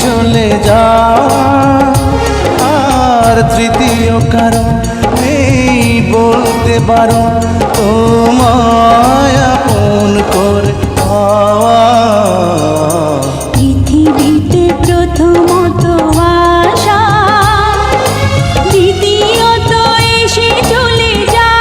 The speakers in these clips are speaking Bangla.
চলে যাওয়া, আর তৃতীয় কারণ নেই বলতে পারো তোমায় আপন করে পাওয়া। পৃথিবীতে প্রথমত আশা, দ্বিতীয়ত এসে চলে যাওয়া।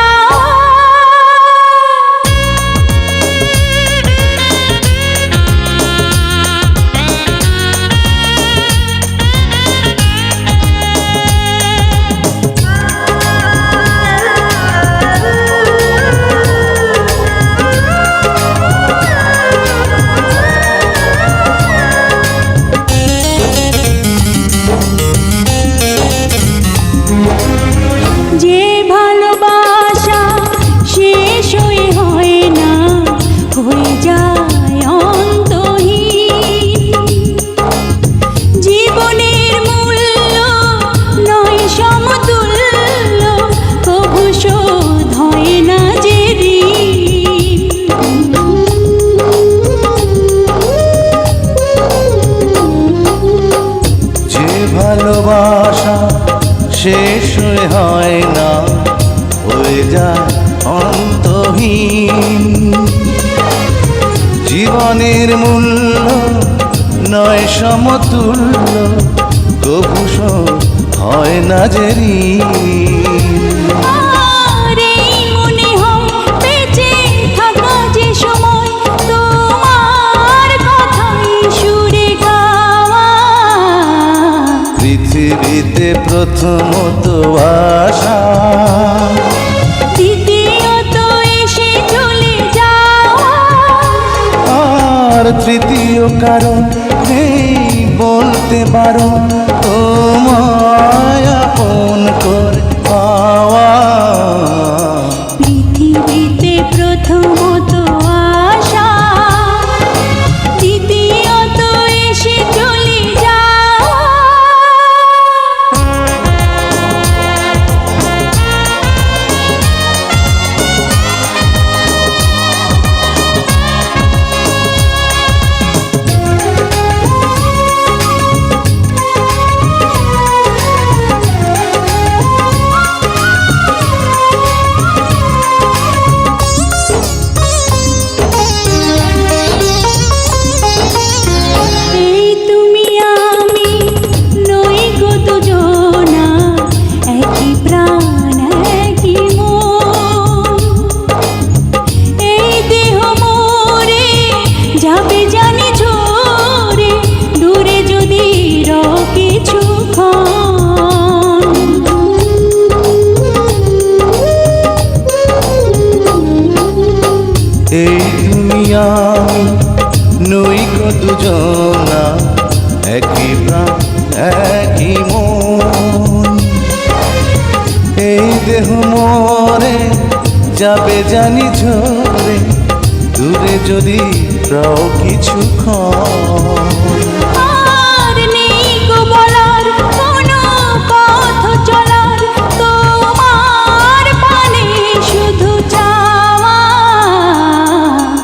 যে ভালোবাসা শেষ হয়ে হয় না, হয়ে যায় অন্তহীন। জীবনের মূল্য নয় সমতুল্য, কভু শোধ হয় না যে ঋণ। যে ভালোবাসা শেষ হয় না, হয়ে যায় অন্তহীন। জীবনের মূল্য নয় সমতুল্য, কভু শোধ হয় না যে ঋণ। আর এই মনে হয় বেঁচে থাকা যে সময়, তোমার কথাই সুরে গাওয়া। পৃথিবীতে প্রথমত আশা, দ্বিতীয়ত এসে চলে যাওয়া। আর তৃতীয় কারণ নেই বলতে পারো তোমায় আপন করে পাওয়া। পৃথিবীতে প্রথমত আশা, দ্বিতীয়ত এসে চলে যাওয়া। এই তুমি আমি নই গো দুজনা, একই প্রাণ একই মন। এই দেহ মোরে যাবে জানি ঝরে, দূরে যদি রও কিছুক্ষণ। এই তুমি আমি নই গো দুজনা, একই প্রাণ একই মন। এই দেহ মরে যাবে জানি ঝরে, দূরে যদি রাও কিছুক্ষণ। আর নেই গো বলার কোনো পথ চলার, তোমার পানে শুধু চাওয়া।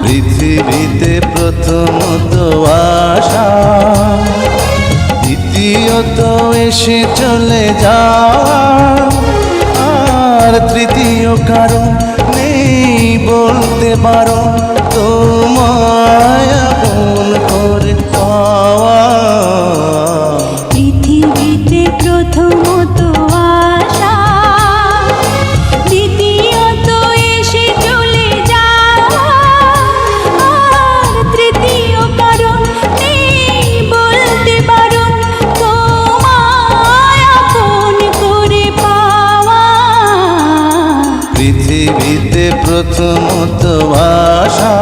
পৃথিবীতে প্রথমত আশা, দ্বিতীয়ত এসে চলে যাওয়া, আর তৃতীয় কারণ নেই বলতে পারো তোমায় আপন করে পাওয়া। পৃথিবীতে প্রথমত আশা, দ্বিতীয়ত এসে চলে যাওয়া। আর তৃতীয় কারণ নেই বলতে পারো তোমায় আপন করে পাওয়া। পৃথিবীতে প্রথমত আশা,